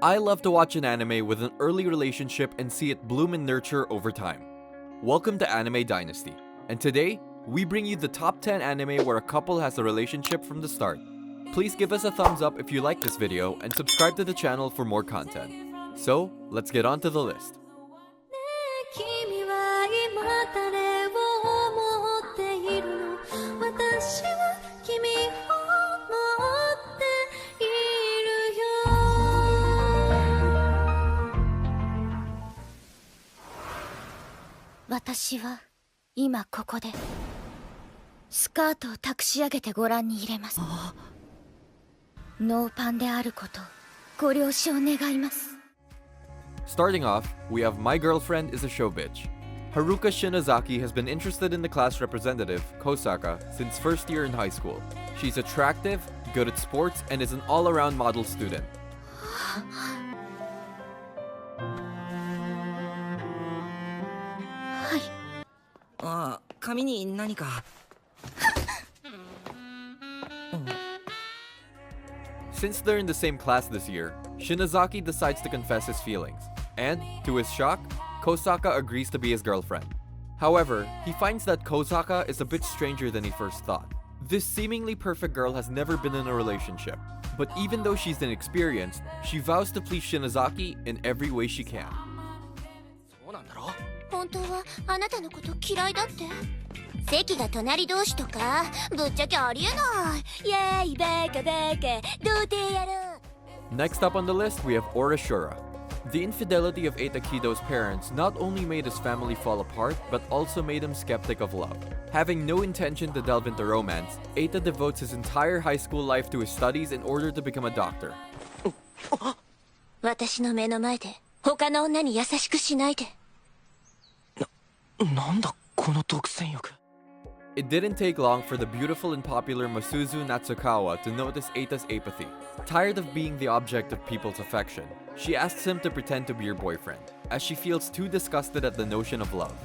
I love to watch an anime with an early relationship and see it bloom and nurture over time. Welcome to Anime Dynasty, and today, we bring you the top 10 anime where a couple has a relationship from the start. Please give us a thumbs up if you like this video and subscribe to the channel for more content. So, let's get on to the list. Starting off, we have My Girlfriend is a Showbitch. Haruka Shinozaki has been interested in the class representative, Kosaka, since first year in high school. She's attractive, good at sports, and is an all-around model student. Since they're in the same class this year, Shinozaki decides to confess his feelings, and, to his shock, Kosaka agrees to be his girlfriend. However, he finds that Kosaka is a bit stranger than he first thought. This seemingly perfect girl has never been in a relationship, but even though she's inexperienced, she vows to please Shinozaki in every way she can. Next up on the list, we have Orashura. The infidelity of Eita Kido's parents not only made his family fall apart, but also made him skeptic of love. Having no intention to delve into romance, Eita devotes his entire high school life to his studies in order to become a doctor. It didn't take long for the beautiful and popular Masuzu Natsukawa to notice Eita's apathy. Tired of being the object of people's affection, she asks him to pretend to be her boyfriend, as she feels too disgusted at the notion of love.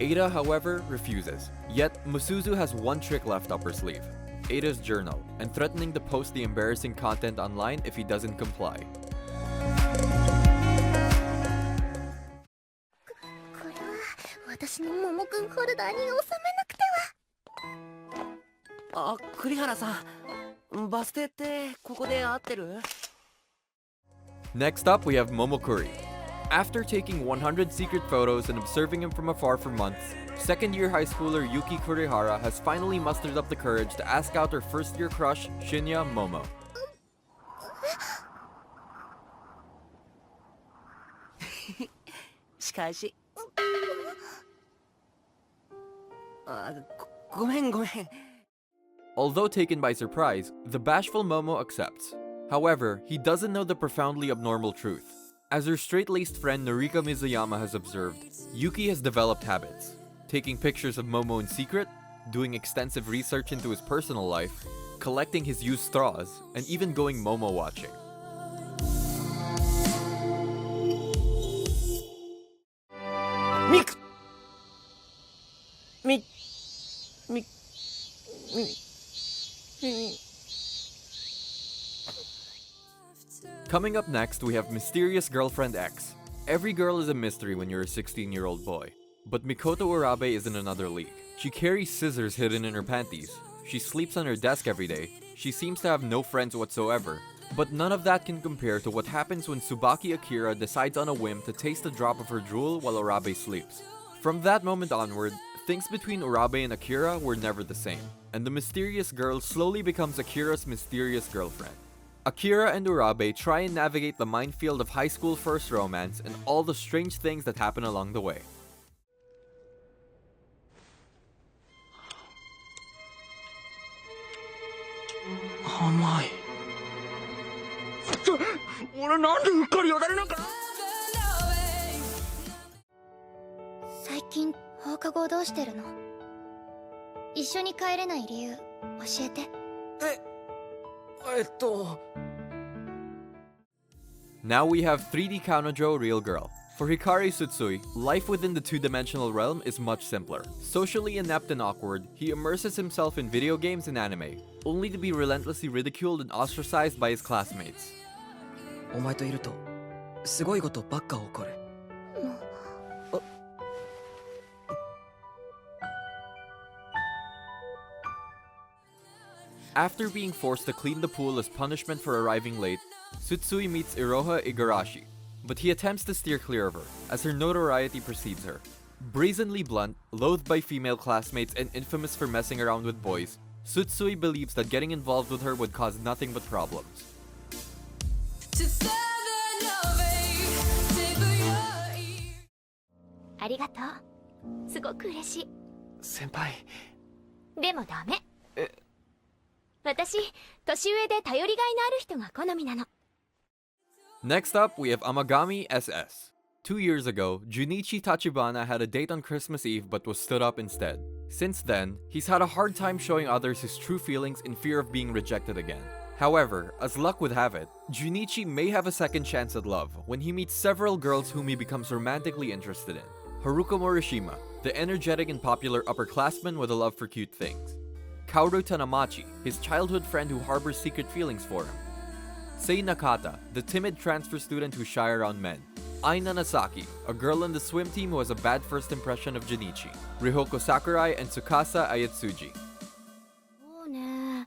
Eita, however, refuses. Yet, Masuzu has one trick left up her sleeve: Eita's journal, and threatening to post the embarrassing content online if he doesn't comply. Next up, we have Momokuri. After taking 100 secret photos and observing him from afar for months, second-year high schooler Yuki Kurihara has finally mustered up the courage to ask out her first-year crush, Shinya Momo. Although taken by surprise, the bashful Momo accepts. However, he doesn't know the profoundly abnormal truth. As her straight-laced friend Norika Mizuyama has observed, Yuki has developed habits: taking pictures of Momo in secret, doing extensive research into his personal life, collecting his used straws, and even going Momo watching. Coming up next, we have Mysterious Girlfriend X. Every girl is a mystery when you're a 16-year-old boy. But Mikoto Urabe is in another league. She carries scissors hidden in her panties. She sleeps on her desk every day. She seems to have no friends whatsoever. But none of that can compare to what happens when Tsubaki Akira decides on a whim to taste a drop of her drool while Urabe sleeps. From that moment onward, things between Urabe and Akira were never the same, and the mysterious girl slowly becomes Akira's mysterious girlfriend. Akira and Urabe try and navigate the minefield of high school first romance and all the strange things that happen along the way. Now we have 3D Kanojo Real Girl. For Hikari Tsutsui, life within the two-dimensional realm is much simpler. Socially inept and awkward, he immerses himself in video games and anime, only to be relentlessly ridiculed and ostracized by his classmates. すごいことばっか起こる。After being forced to clean the pool as punishment for arriving late, Tsutsui meets Iroha Igarashi, but he attempts to steer clear of her, as her notoriety precedes her. Brazenly blunt, loathed by female classmates, and infamous for messing around with boys, Tsutsui believes that getting involved with her would cause nothing but problems. ありがとう。すごく嬉しい。先輩。でもダメ。私、年上で頼りがいのある人が好みなの。Next up, we have Amagami SS. 2 years ago, Junichi Tachibana had a date on Christmas Eve but was stood up instead. Since then, he's had a hard time showing others his true feelings in fear of being rejected again. However, as luck would have it, Junichi may have a second chance at love when he meets several girls whom he becomes romantically interested in. Haruka Morishima, the energetic and popular upperclassman with a love for cute things. Kaoru Tanamachi, his childhood friend who harbors secret feelings for him. Sei Nakata, the timid transfer student who's shy around men. Ai Nanasaki, a girl in the swim team who has a bad first impression of Junichi. Rihoko Sakurai and Tsukasa Ayatsuji. そうね。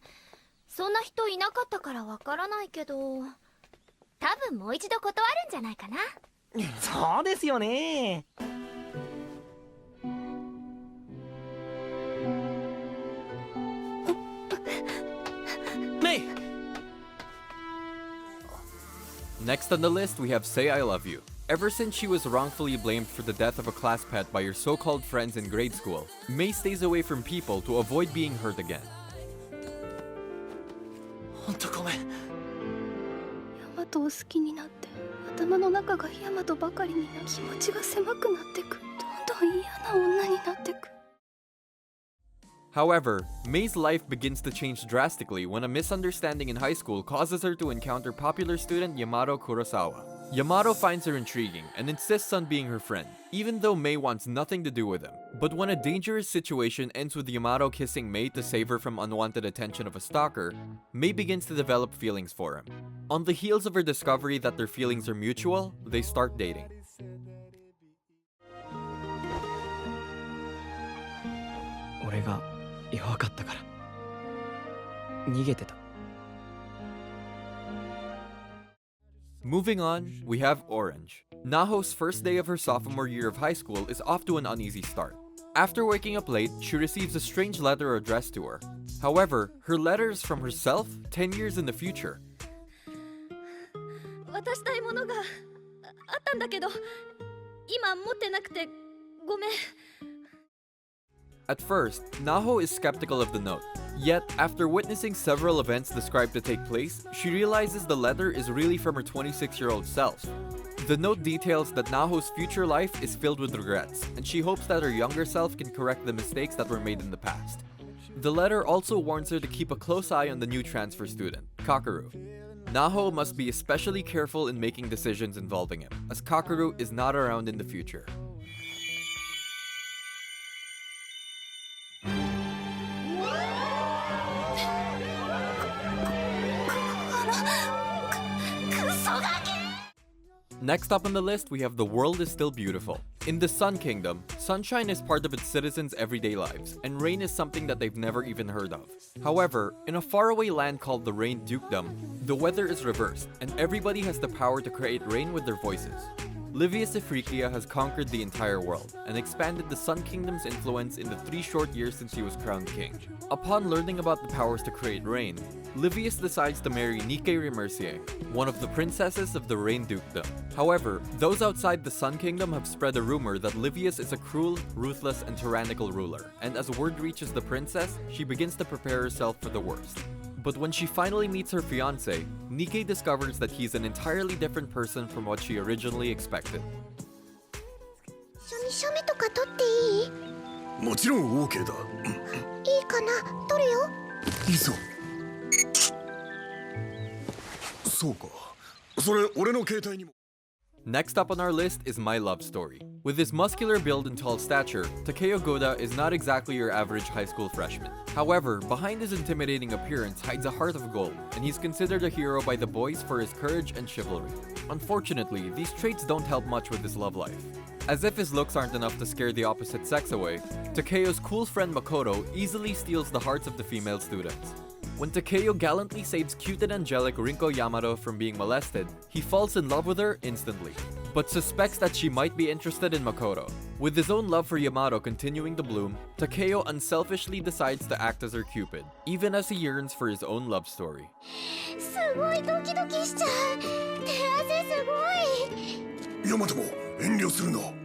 そんな人いなかったからわからないけど、多分もう一度断るんじゃないかな。そうですよね。Next on the list, we have Say I Love You. Ever since she was wrongfully blamed for the death of a class pet by her so-called friends in grade school, Mei stays away from people to avoid being hurt again. ほんとごめん。ヤマトを好きになって、頭の中がヤマトばかりになり、気持ちが狭くなってく。どんどん嫌な女になってく。However, Mei's life begins to change drastically when a misunderstanding in high school causes her to encounter popular student Yamato Kurosawa. Yamato finds her intriguing and insists on being her friend, even though Mei wants nothing to do with him. But when a dangerous situation ends with Yamato kissing Mei to save her from unwanted attention of a stalker, Mei begins to develop feelings for him. On the heels of her discovery that their feelings are mutual, they start dating. 俺が弱かったから逃げてた。 Moving on, we have Orange. Naho's first day of her sophomore year of high school is off to an uneasy start. After waking up late, she receives a strange letter addressed to her. However, her letter is from herself 10 years in the future. 渡したいものがあったんだけど、今持ってなくてごめん。 At first, Naho is skeptical of the note. Yet, after witnessing several events described to take place, she realizes the letter is really from her 26-year-old self. The note details that Naho's future life is filled with regrets, and she hopes that her younger self can correct the mistakes that were made in the past. The letter also warns her to keep a close eye on the new transfer student, Kakeru. Naho must be especially careful in making decisions involving him, as Kakeru is not around in the future. Next up on the list, we have The World is Still Beautiful. In the Sun Kingdom, sunshine is part of its citizens' everyday lives, and rain is something that they've never even heard of. However, in a faraway land called the Rain Dukedom, the weather is reversed, and everybody has the power to create rain with their voices. Livius Ifriqiya has conquered the entire world, and expanded the Sun Kingdom's influence in the 3 short years since he was crowned king. Upon learning about the powers to create rain, Livius decides to marry Nike Remercier, one of the princesses of the Rain Dukedom. However, those outside the Sun Kingdom have spread a rumor that Livius is a cruel, ruthless, and tyrannical ruler, and as word reaches the princess, she begins to prepare herself for the worst. But when she finally meets her fiancé, Nike discovers that he's an entirely different person from what she originally expected. 写メとか撮っていい？もちろん OK だ。いいかな？撮るよ。いいぞ。そうか。それ俺の携帯にも。Next up on our list is My Love Story. With his muscular build and tall stature, Takeo Goda is not exactly your average high school freshman. However, behind his intimidating appearance hides a heart of gold, and he's considered a hero by the boys for his courage and chivalry. Unfortunately, these traits don't help much with his love life. As if his looks aren't enough to scare the opposite sex away, Takeo's cool friend Makoto easily steals the hearts of the female students. When Takeo gallantly saves cute and angelic Rinko Yamato from being molested, he falls in love with her instantly, but suspects that she might be interested in Makoto. With his own love for Yamato continuing to bloom, Takeo unselfishly decides to act as her Cupid, even as he yearns for his own love story. すごいドキドキしちゃう。手汗すごい。ヤマトも遠慮するな。